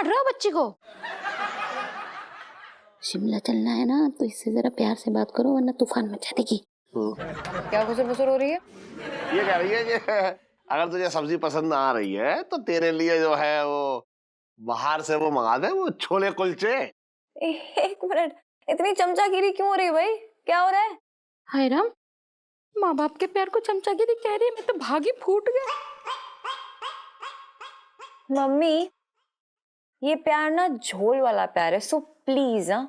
डांट रहे हो बच्ची को? शिमला चलना है ना तो इससे जरा प्यार से बात करो वरना तूफान मचा देगी। क्या खुसर फुसर हो रही है? ये कह रही है कि अगर तुझे सब्जी पसंद आ रही है तो तेरे लिए जो है वो बाहर से वो मंगा दे, वो छोले कुलचे। एक मिनट, इतनी चमचागिरी क्यों हो रही है भाई? क्या हो रहा है? हाय राम, माँ बाप के प्यार को चमचागिरी कह रही है? मैं तो भागी फूट गया। मम्मी, ये प्यार ना झोल वाला प्यार है, सो प्लीज। हाँ,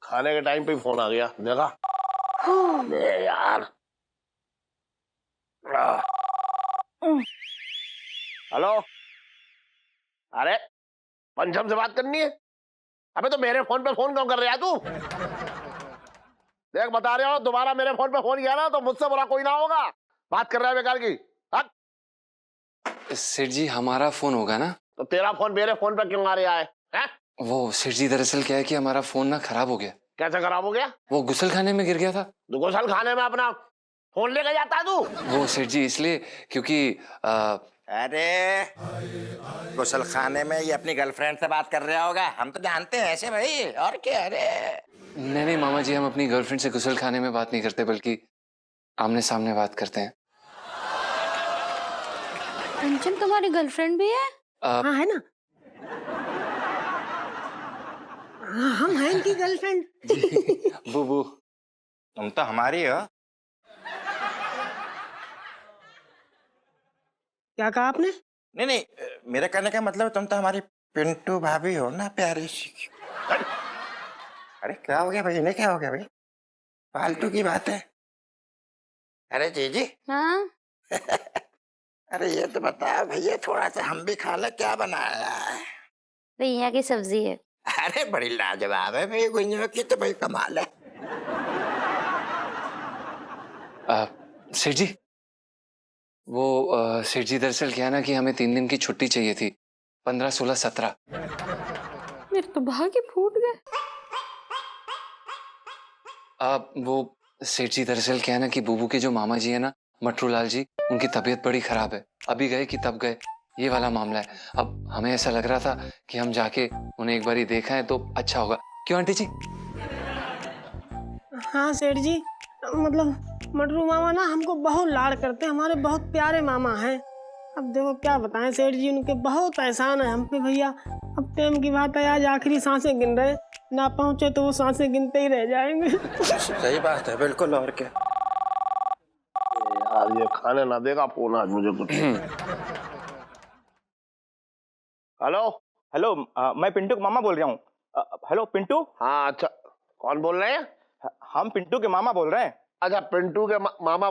खाने के टाइम पे फोन आ गया, देखा? ले यार। हेलो, अरे पंचम से बात करनी है? अबे तो मेरे फोन पे फोन क्यों कर रहा है तू? देख बता रहे हो, दोबारा मेरे फोन पे फोन किया ना तो मुझसे बुरा कोई ना होगा। बात कर रहा है बेकार की। सेठ जी हमारा फोन होगा ना? तो तेरा फोन मेरे फोन पे क्यों आ रहा है? वो सेठ जी दरअसल क्या है कि हमारा फोन ना खराब हो गया। कैसे खराब हो गया? वो गुसल खाने में गिर गया था। तू गुसल खाने में अपना फोन लेके जाता है तू? वो सेठ जी इसलिए क्योंकि अरे गुसल खाने में ये अपनी गर्लफ्रेंड से बात कर रहा होगा, हम तो जानते हैं ऐसे भाई। और क्या? अरे नहीं मामा जी, हम अपनी गर्लफ्रेंड से गुसल खाने में बात नहीं करते बल्कि आमने सामने बात करते हैं। पंचम तुम्हारी गर्लफ्रेंड भी है? हाँ है ना, हाँ हम हैं इनकी गर्लफ्रेंड। बुबू तुम तो हमारी हो। क्या कहा आपने? नहीं, मेरे कहने का मतलब तुम तो हमारी पिंटू भाभी हो ना, प्यारी सी। अरे क्या हो गया भाई, इन्हें क्या हो गया भाई? फालतू की बात है। अरे जीजी। हाँ अरे ये तो बता भैया, थोड़ा सा हम भी खा ले, क्या बनाया है? भैया की सब्जी है। अरे बड़ी लाजवाब है भाई, गुइयों की तो भाई कमाल है। सेठ जी वो सेठ जी दरअसल क्या है ना कि हमें 3 दिन की छुट्टी चाहिए थी, 15, 16, 17। मेरे तो भागी फूट गए। वो सेठ जी दरअसल क्या है ना कि बुबू के जो मामा जी है ना, मटरूलाल जी, उनकी तबीयत बड़ी खराब है। अभी गए कि तब गए, ये वाला मामला है। अब हमें ऐसा लग रहा था कि हम जाके उन्हें एक बारी देखा है तो अच्छा होगा, क्यों आंटी जी? हाँ सेठ जी, मतलब मटरू मामा ना हमको बहुत लाड करते हैं, हमारे बहुत प्यारे मामा हैं। अब देखो क्या बताएं सेठ जी, उनके बहुत एहसान है हम पे भैया। अब टाइम की बात है, आज आखिरी सांसें गिन रहे, ना पहुंचे तो वो सांसें गिनते ही रह जाएंगे। सही बात है, बिल्कुल। और क्या यार, ये खाने ना देगा फोन आज मुझे कुछ। हेलो हेलो, मैं पिंटू के मामा बोल रहा हूँ। हेलो पिंटू। हाँ अच्छा, कौन बोल रहे हैं? हम पिंटू के मामा बोल रहे हैं। अच्छा, पिंटू के मामा।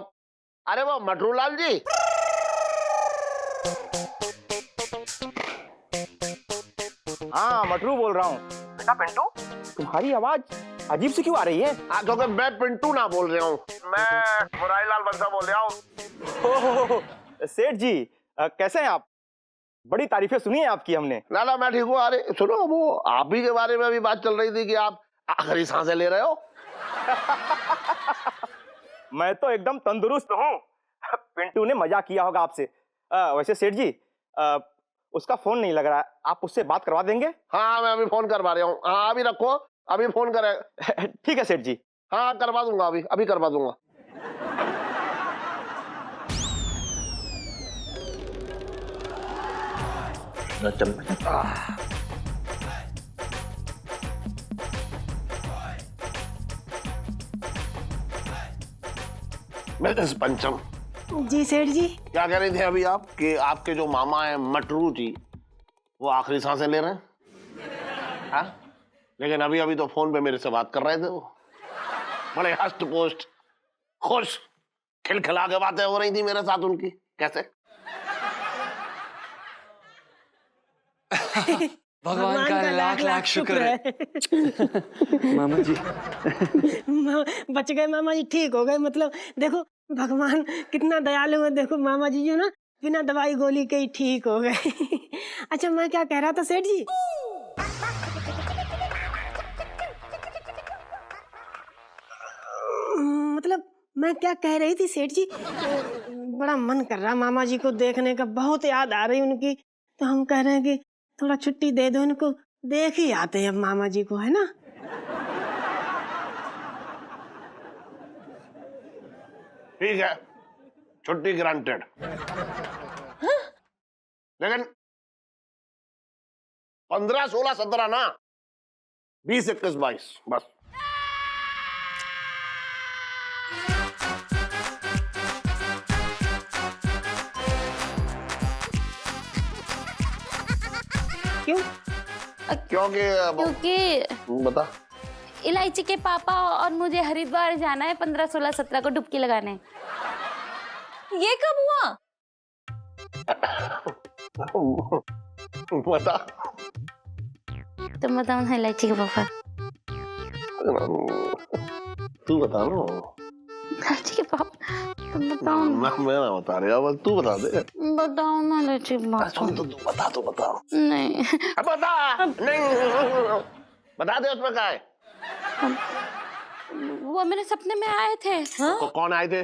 अरे वो मटरूलाल जी। हाँ मटरू बोल रहा हूँ। बेटा पिंटू, तुम्हारी आवाज अजीब सी क्यों आ रही है? हाँ, क्योंकि मैं पिंटू ना बोल रहा हूँ, मैं मुरारीलाल बंसा बोल रहा हूँ। हो, सेठ जी कैसे हैं आप? बड़ी तारीफें सुनी है आपकी हमने। ना मैं ठीक हूँ। अरे सुनो, वो आप ही के बारे में अभी बात चल रही थी कि आप आखिरी सांसें ले रहे हो। मैं तो एकदम तंदुरुस्त हूँ। पिंटू ने मजाक किया होगा आपसे। वैसे सेठ जी उसका फोन नहीं लग रहा है, आप उससे बात करवा देंगे? हाँ मैं अभी फोन करवा रहा हूँ। हाँ अभी रखो, अभी फोन करे। ठीक है सेठ जी। हाँ करवा दूंगा, अभी करवा दूंगा। मिसेस पंचम। जी सेठ जी। क्या कह रहे थे अभी आप कि आपके जो मामा है मटरू जी, वो आखिरी सांसें ले रहे हैं? हाँ, लेकिन अभी तो फोन पे मेरे से बात कर रहे थे। वो बड़े हष्ट पोस्ट खुश खिलखिला के बातें हो रही थी मेरे साथ उनकी। कैसे? भगवान का लाख लाख शुक्र है। मामा जी बच गए मामा जी, ठीक हो गए। मतलब देखो भगवान कितना दयालु है। देखो मामा जी जो ना बिना दवाई गोली के ही ठीक हो गए। अच्छा मैं क्या कह रहा था सेठ जी, मतलब मैं क्या कह रही थी सेठ जी, बड़ा मन कर रहा मामा जी को देखने का, बहुत याद आ रही उनकी। तो हम कह रहे हैं कि थोड़ा छुट्टी दे दो इनको, देख ही आते हैं अब मामा जी को, है ना। ठीक है, छुट्टी ग्रांटेड। लेकिन 15, 16, 17 ना, 20, 21, 22 बस। क्यों? क्योंकि क्योंकि बता। इलायची के पापा और मुझे हरिद्वार जाना है 15, 16, 17 को डुबकी लगाने। ये कब हुआ? बता। तुम बताओ ना इलायची के पापा। तू बता ना। इलायची के पापा तुम बताओ ना। मैं ना बता रहा, बस तू बता दे। बताओ ना इलायची के पापा। सुन तो तू बता। नहीं अब बता। नहीं बता दे, उसमें क्या है? वो मेरे सपने में आए थे। कौन आए थे?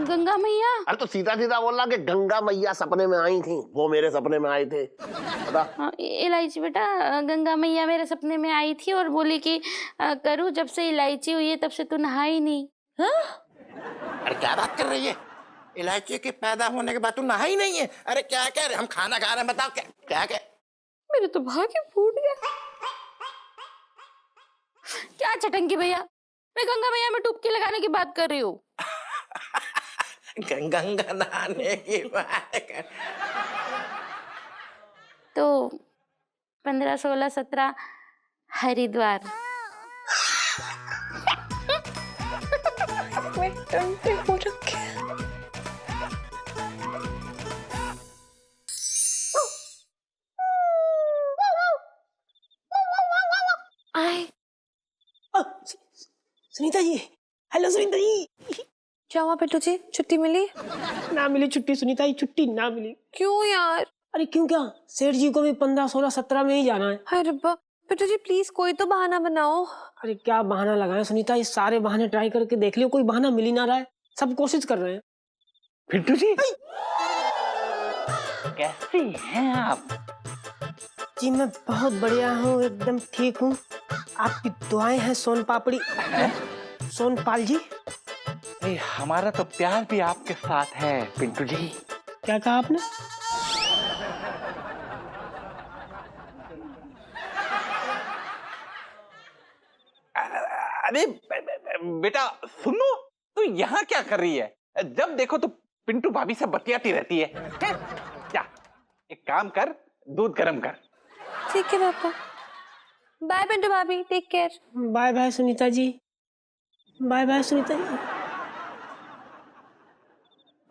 गंगा मैया। अरे तो सीधा सीधा बोल रहा कि गंगा मैया सपने में आई थी, वो मेरे सपने में आए थे। बता। इलायची बेटा, गंगा मैया मेरे सपने में आई थी और बोली कि करूँ, जब से इलायची हुई है तब से तू नहाई नहीं। अरे क्या बात कर रही है? इलायची के पैदा होने के बाद तू नहा ही नहीं है? अरे क्या कह रहे, हम खाना खा रहे हैं, बताओ क्या क्या क्या? मेरे तो भाग्य फूट गया। क्या चटंगी भैया, मैं गंगा मैया में डुबकी लगाने की बात कर रही हूँ। गंगा नहाने की बात कर। तो 15, 16, 17 हरिद्वार। सुनीता जी, हेलो सुनीता जी। क्या हुआ पिंटू जी, छुट्टी मिली? ना मिली छुट्टी सुनीता जी, छुट्टी ना मिली। क्यों यार? अरे क्यों क्या, सेठ जी को भी 15, 16, 17 में ही जाना है। अरे रब्बा, पिंटू जी प्लीज कोई तो बहाना बनाओ। अरे क्या बहाना लगाए सुनीता जी, सारे बहाने ट्राई करके देख लियो, कोई बहाना मिल ही ना रहा है। सब कोशिश कर रहे हैं। पिंटू जी कैसी हैं आप? जी मैं बहुत बढ़िया हूँ, एकदम ठीक हूँ। आपकी दुआएं हैं सोन पापड़ी। सोनपाल जी। हमारा तो प्यार भी आपके साथ है पिंटू जी। क्या कहा आपने? अरे बेटा सुनो, तू यहाँ क्या कर रही है? जब देखो तो पिंटू भाभी से बतियाती रहती है, हैं? जा एक काम कर, दूध गर्म कर। ठीक है पापा। बाय पिंटू भाभी, take care. Bye bye Sunita ji, bye bye Sunita ji.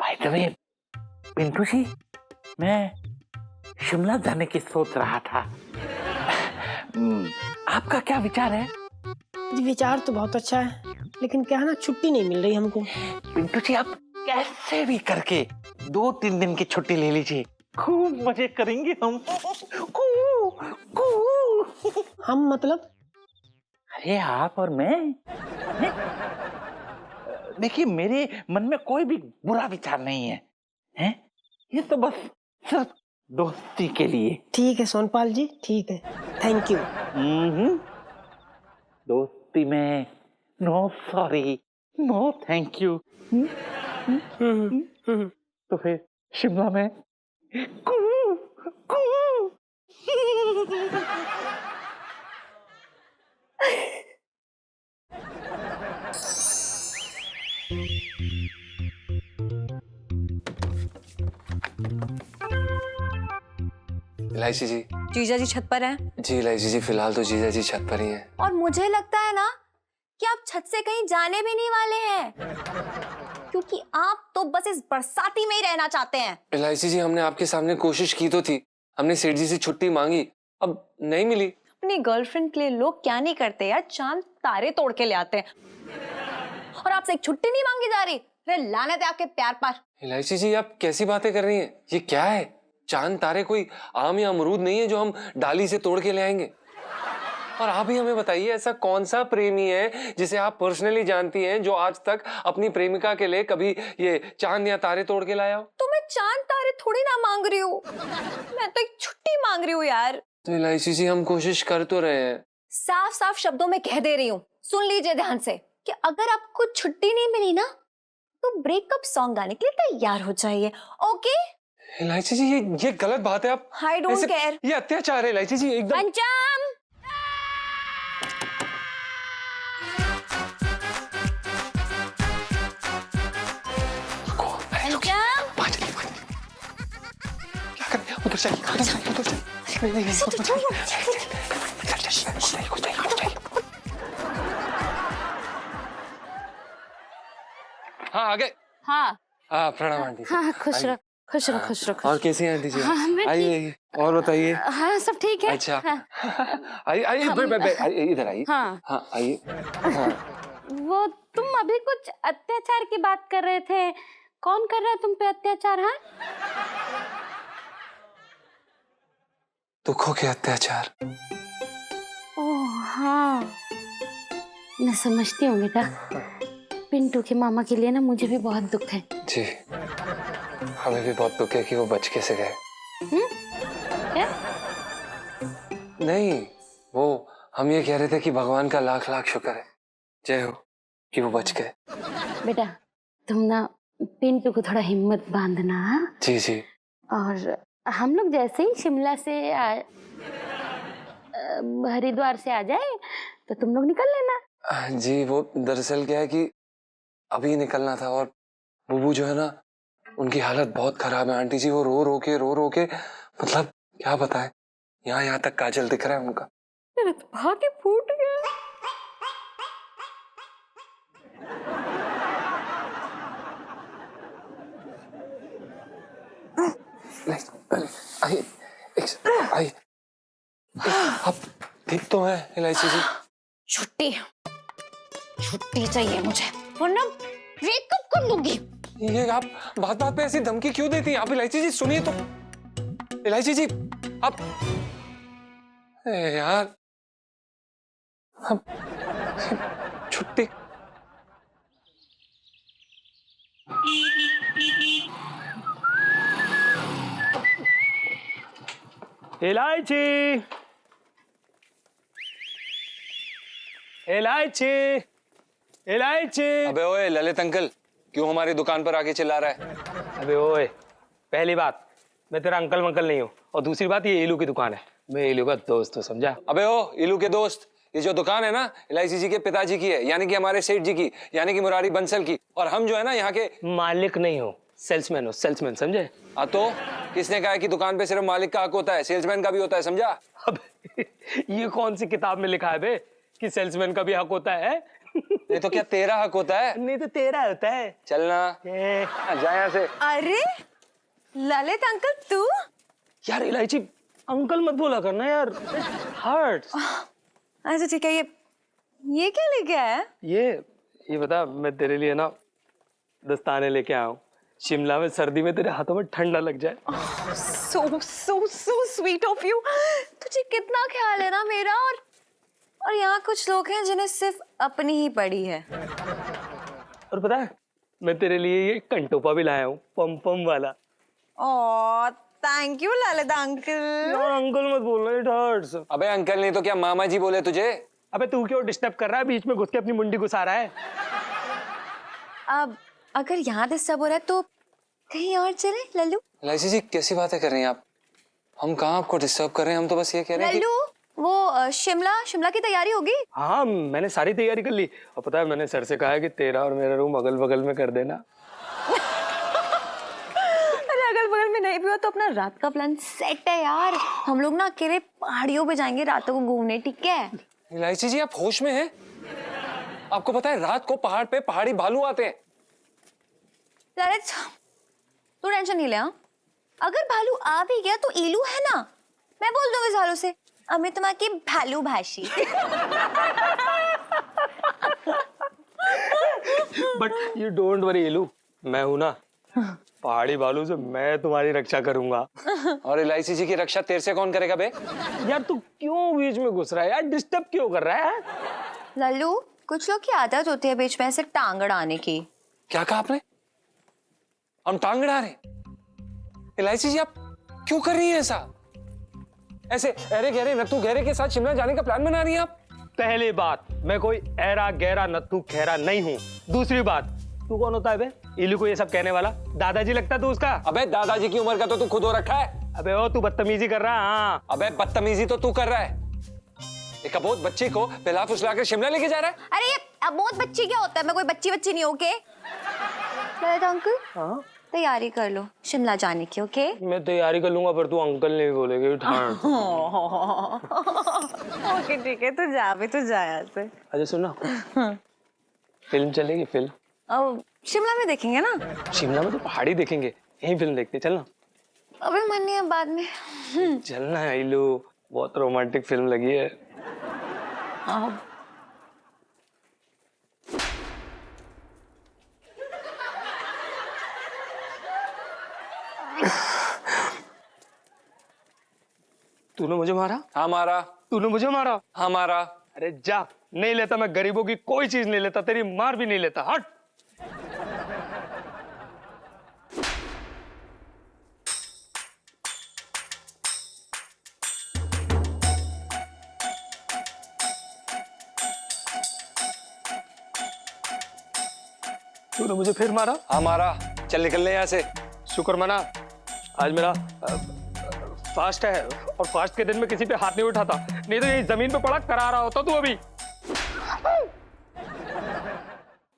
भाई तभी पिंटू जी, मैं शिमला जाने की सोच रहा था। आपका क्या विचार है? जी विचार तो बहुत अच्छा है, लेकिन क्या है ना, छुट्टी नहीं मिल रही हमको। पिंटू जी आप कैसे भी करके 2-3 दिन की छुट्टी ले लीजिए, खूब मजे करेंगे हम। हम मतलब? अरे आप और मैं। देखिए मेरे मन में कोई भी बुरा विचार नहीं है, हैं? ये तो बस सिर्फ दोस्ती के लिए। ठीक है सोनपाल जी, ठीक है, थैंक यू। दोस्ती में no sorry, no thank you. तो फिर शिमला में इलायची जी। जीजा जी छत पर हैं। जी इलायची जी, फिलहाल तो जीजा जी छत पर ही हैं। और मुझे लगता है ना कि आप छत से कहीं जाने भी नहीं वाले हैं, क्योंकि आप तो बस इस बरसाती में ही रहना चाहते हैं। इलायची जी, हमने आपके सामने कोशिश की तो थी, हमने सेठ जी से छुट्टी मांगी, अब नहीं मिली। अपनी गर्लफ्रेंड के लिए लोग क्या नहीं करते यार, चांद तारे तोड़ के ले आते हैं। और आपसे एक छुट्टी नहीं मांगी जा रही? अरे लानत है आपके प्यार पर। इलायची जी, आप कैसी बातें कर रही हैं? ये क्या है? चांद तारे कोई आम या अमरूद नहीं है जो हम डाली से तोड़ के ले आएंगे। और आप ही हमें बताइए ऐसा कौन सा प्रेमी है जिसे आप पर्सनली जानती हैं जो आज तक अपनी प्रेमिका के लिए कभी ये चांद या तारे तोड़ के लाया हो? तो मैं चांद तारे थोड़ी ना मांग रही हूँ, मैं तो एक छुट्टी मांग रही हूँ यार। तो इलायची जी हम कोशिश कर तो रहे हैं। साफ साफ शब्दों में कह दे रही हूँ, सुन लीजिए ध्यान से कि अगर आपको छुट्टी नहीं मिली ना तो ब्रेकअप सॉन्ग गाने के लिए तैयार हो जाइए। ओके इलायची जी ये गलत बात है। आप आई डोंट केयर। ये अत्याचार है इलायची जी एकदम। पंचम उधर चलिए उधर चलिए नहीं हाँ आगे। हाँ हाँ प्रणाम आंटी जी। हाँ खुश रहो खुश रहो खुश रहो और कैसी हैं आंटी जी? हाँ, मैं आइए आइए और बताइए। हाँ सब ठीक है। अच्छा हाँ, आइए आइए इधर आइए। हाँ हाँ आइए। हाँ वो तुम अभी कुछ अत्याचार की बात कर रहे थे, कौन कर रहा है तुम पे अत्याचार? हाँ दुखों के अत्याचार। ओह हाँ मैं समझती हूँ बेटा, पिंटू के मामा के लिए ना मुझे भी बहुत दुख है। जी हमें भी बहुत दुख है कि वो बच कैसे गए। क्या? नहीं वो हम ये कह रहे थे कि भगवान का लाख लाख शुक्र है, जय हो कि वो बच गए। बेटा तुम ना पिंटू को थोड़ा हिम्मत बांधना। हाँ? जी जी। और हम लोग जैसे ही शिमला से हरिद्वार से आ जाए तो तुम लोग निकल लेना। जी वो दरअसल क्या है कि अभी निकलना था और बुबू जो है ना उनकी हालत बहुत खराब है आंटी जी। वो रो रो के मतलब क्या बताएं, यहाँ तक काजल दिख रहा है उनका। मेरा तो भाग्य फूट गया। आइए आइए आप ठीक तो है इलायची जी? छुट्टी छुट्टी चाहिए मुझे वरना ब्रेकअप कर लूंगी। ये आप बात पे ऐसी धमकी क्यों देती हैं? आप इलायची जी सुनिए तो। इलायची जी आप यार हम छुट्टी। इलायची इलायची इलायची। अबे ओए ललित अंकल क्यों हमारी दुकान पर आके चिल्ला रहा है? अबे ओए, पहली बात मैं तेरा अंकल वंकल नहीं हूँ, और दूसरी बात ये इलू की दुकान है, मैं इलू का दोस्त हूँ, समझा? अबे ओ इलू के दोस्त, ये जो दुकान है ना इलायची जी के पिताजी की है, यानी कि हमारे सेठ जी की, यानी कि मुरारी बंसल की। और हम जो है ना यहाँ के मालिक नहीं हो, सेल्समैन हो, सेल्समैन, समझे? तो किसने कहा कि दुकान पे सिर्फ मालिक का हक होता है, सेल्समैन का भी होता है, समझा? अब ये कौन सी किताब में लिखा है बे कि सेल्समैन का भी हक होता है? नहीं तो क्या तेरा हक होता है? नहीं तो तेरा होता है। चलना जा यहाँ से। अरे ललित अंकल तू? यार इलायची अंकल मत बोला करना यार, हर्ट्स। अच्छा ठीक है, ये क्या लेके आया है? ये बता, मैं तेरे लिए ना दस्ताने लेके आया हूँ, शिमला में सर्दी में तेरे हाथों में ठंडा लग जाए। So sweet of you. तुझे कितना ख्याल है ना मेरा। और यहाँ कुछ लोग हैं जिन्हें सिर्फ अपनी ही पड़ी है। और पता है मैं तेरे लिए ये कंटोपा भी लाया हूँ, पम पम वाला। Oh thank you Lalit uncle. यार अंकल मत बोलना, इट हर्ट्स। अबे अंकल नहीं तो क्या मामा जी बोले तुझे? अबे तू क्यों डिस्टर्ब कर रहा है, बीच में घुस के अपनी मुंडी घुसा रहा है। अब अगर यहाँ डिस्टर्ब हो रहा है तो कहीं और चले लल्लू। इलायची जी कैसी बातें कर रही हैं आप? हम कहाँ आपको डिस्टर्ब कर रहे हैं, हम तो बस ये कह रहे हैं कि... लल्लू वो शिमला की तैयारी होगी? हाँ मैंने सारी तैयारी कर ली, और पता है मैंने सर से कहा है कि तेरा और मेरा रूम अगल बगल में कर देना। अरे अगल बगल में नहीं भी हो तो अपना रात का प्लान सेट है यार। हम लोग ना अकेले पहाड़ियों पे जाएंगे रातों को घूमने, ठीक है? इलायची जी आप होश में हैं? आपको पता है रात को पहाड़ पे पहाड़ी भालू आते हैं। ललित तू टेंशन नहीं ले। हाँ अगर भालू आ भी गया तो इलू है ना, मैं बोल दूंगी भालू से अमित माँ की भालू भाषी। बट यू डोंट वरी इलू, मैं हूं ना, पहाड़ी भालू से मैं तुम्हारी रक्षा करूंगा। और इलायची जी की रक्षा तेरे से कौन करेगा बे? यार तू क्यों बीच में घुस रहा है यार, डिस्टर्ब क्यों कर रहा है? लल्लू, कुछ लोग की आदत होती है बीच में ऐसे टांग अड़ाने की। क्या कहा आपने? हम टांग अड़ा रहे? इलायची जी आप क्यों कर रही है ऐसा? ऐसे अरे गहरे नत्थू गहरे के साथ शिमला जाने का प्लान बना रही है आप? पहली बात, मैं कोई ऐरा गहरा नत्थू खैरा नहीं हूँ। दूसरी बात, तू कौन होता है बे इलू को ये सब कहने वाला? दादाजी लगता तू उसका? अबे दादाजी की उम्र का तो तू खुद हो रखा है। अबे ओ तू बदतमीजी कर रहा है। हाँ अबे बदतमीजी तो तू कर रहा है। एक अबोध बच्चे को पिला फुसला कर शिमला लेके जा रहा है। अरे ये अबोध बच्ची क्या होता है? मैं कोई बच्ची नहीं ओके? ललित अंकल, हाँ तैयारी कर लो शिमला जाने की। ओके मैं तैयारी कर लूंगा, पर तू अंकल नहीं बोलेगी। ओके ठीक है, तू जा भी, तू जा यहाँ से। अच्छा सुन ना, फिल्म चलेगी फिल्म? अब शिमला में देखेंगे ना? शिमला में तो पहाड़ी देखेंगे, यही फिल्म देखते चलना। अबे मन नहीं है, बाद में। चलना है इलू, बहुत रोमांटिक फिल्म लगी है। तूने मुझे मारा? हाँ मारा। तूने मुझे मारा? हाँ मारा। अरे जा, नहीं लेता मैं गरीबों की कोई चीज नहीं लेता, तेरी मार भी नहीं लेता। हट। तूने मुझे फिर मारा? हाँ मारा। चल निकल ले यहाँ से। शुक्र मना, आज मेरा फास्ट है, और फास्ट के दिन में किसी पे हाथ नहीं उठाता, नहीं तो यही जमीन पे पड़ा करा रहा होता तू अभी।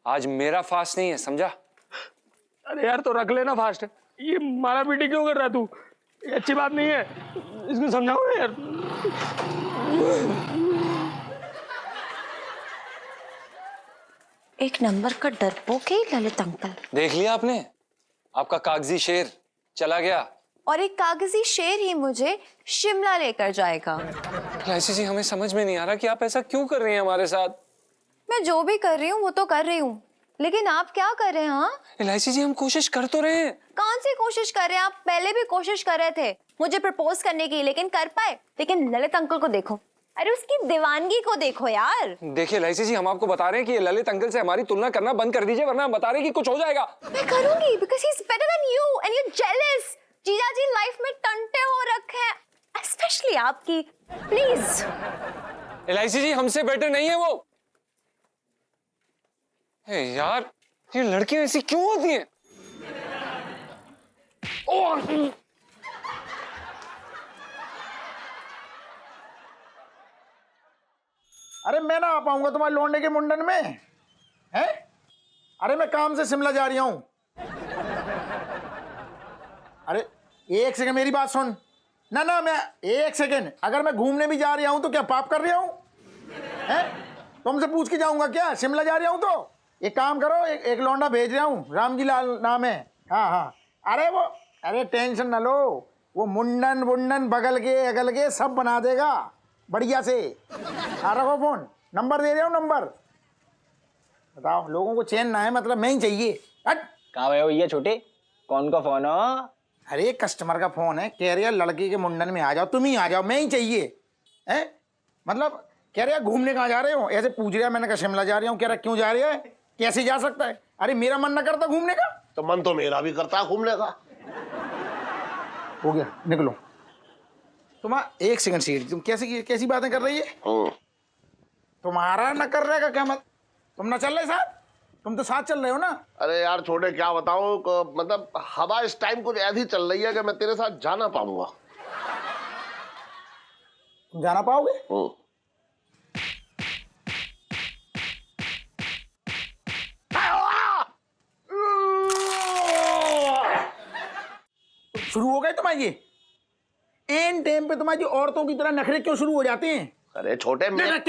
आज मेरा फास्ट नहीं है, समझा? अरे यार तो रख लेना फास्ट। ये मारा पीटी क्यों कर रहा है तू? ये अच्छी बात नहीं है, इसको समझाओ यार। एक नंबर का डरपोक है ललित अंकल। देख लिया आपने? आपका कागजी शेर चला गया। और एक कागजी शेर ही मुझे शिमला लेकर जाएगा। इलायची जी हमें समझ में नहीं आ रहा कि आप ऐसा क्यों कर रही हैं हमारे साथ। मैं जो भी कर रही हूँ वो तो कर रही हूँ, लेकिन आप क्या कर रहे हैं? हाँ इलायची जी हम कोशिश कर तो रहे हैं। कौन सी कोशिश कर रहे हैं? आप पहले भी कोशिश कर रहे थे मुझे प्रपोज करने की, लेकिन कर पाए? लेकिन ललित अंकल को देखो, अरे उसकी दीवानगी को देखो यार। देखिए इलायची जी हम आपको बता रहे हैं कि ये ललित अंकल से हमारी तुलना करना बंद कर दीजिए, वरना हम बता रहे हैं कि कुछ हो जाएगा। मैं करूंगी, because he's better than you and you're jealous। जीजा जी लाइफ में टंटे हो रखे हैं, स्पेशली आपकी। प्लीज इलायची जी हमसे बेटर नहीं है वो। हे यार ये लड़कियां ऐसी क्यों होती हैं? अरे मैं ना आ पाऊंगा तुम्हारे लौंडे के मुंडन में, हैं? अरे मैं काम से शिमला जा रही हूं। अरे एक सेकंड मेरी बात सुन ना। ना मैं एक सेकंड, अगर मैं घूमने भी जा रहा हूं तो क्या पाप कर रहा हूं? हैं? तुमसे पूछ के जाऊंगा क्या? शिमला जा रहा हूं तो एक काम करो, एक लौंडा भेज रहा हूं, रामजी लाल नाम है। हाँ हाँ, अरे टेंशन ना लो, वो मुंडन वुंडन बगल के अगल के सब बना देगा बढ़िया से। रखो फोन, नंबर दे रहा हूँ, नंबर बताओ। लोगों को चैन ना है, मतलब मैं ही चाहिए। हट। कहाँ गए हो ये छोटे? कौन का फोन हो? अरे कस्टमर का फोन है, कह रहा लड़की के मुंडन में आ जाओ, तुम ही आ जाओ, मैं ही चाहिए। है मतलब कह रहा घूमने कहाँ जा रहे हो, ऐसे पूछ रहा। मैंने कहा शिमला जा रहा हूँ। कह रहा क्यों जा रहा है, कैसे जा सकता है? अरे मेरा मन ना करता घूमने का? तो मन तो मेरा भी करता है घूमने का। हो गया, निकलो। तुम्हारा एक सेकंड सीट, तुम कैसी बातें कर रही है? तुम्हारा न कर रहे का क्या मत? तुम ना चल रहे साथ? तुम तो साथ चल रहे हो ना? अरे यार छोटे क्या बताऊं, मतलब हवा इस टाइम कुछ ऐसी चल रही है कि मैं तेरे साथ जा ना पाऊंगा। तुम जाना पाओगे? शुरू हो गए तुम्हारे ये एन टाइम पे? तुम्हारी औरतों की तरह नखरे क्यों शुरू हो जाते हैं? अरे छोटे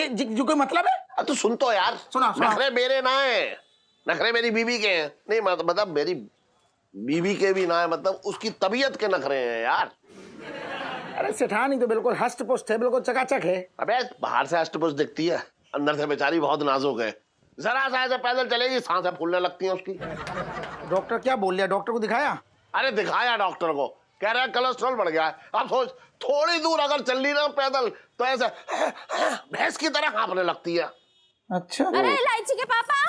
जो कोई मतलब है? तू सुन तो यार। सुना। नखरे मेरे ना है, नखरे मेरी बीवी के हैं। नहीं मतलब मेरी बीवी के भी ना है, मतलब उसकी तबीयत के नखरे हैं यार। अरे सेठानी तो बिल्कुल हष्ट पुष्ट है, बिल्कुल चकाचक है। अबे बाहर से हष्ट पुष्ट दिखती है, अंदर से बेचारी बहुत नाजुक है। जरा सा ऐसे पैदल चलेगी सांसें फूलने लगती हैं उसकी। डॉक्टर क्या बोल लिया? डॉक्टर को दिखाया? अरे दिखाया डॉक्टर को, कह रहा है कोलेस्ट्रॉल बढ़ गया है। अब सोच, थोड़ी दूर अगर चल ली ना पैदल तो ऐसे भैंस की तरह कांपने लगती है। अच्छा अरे इलायची के पापा,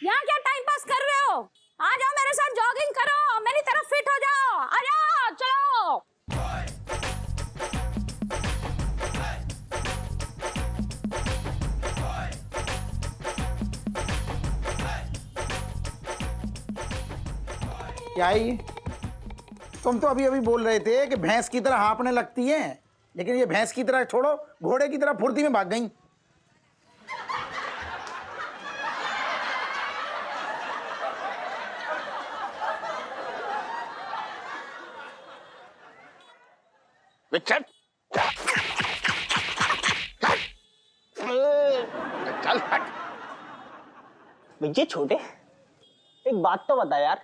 यहाँ क्या टाइम पास कर रहे हो? आ जाओ मेरे साथ जॉगिंग करो, मेरी तरफ फिट हो जाओ, आ जाओ, चलो। क्या है ये? तुम तो अभी अभी बोल रहे थे कि भैंस की तरह हाँफने लगती हैं, लेकिन ये भैंस की तरह छोड़ो, घोड़े की तरह फुर्ती में भाग गई। चल चल हट। भैया छोटे, एक बात तो बता यार,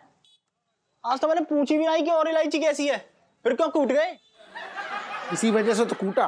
आज तो मैंने पूछी भी नहीं कि और इलायची कैसी है, फिर क्यों कूट गए? इसी वजह से तो कूटा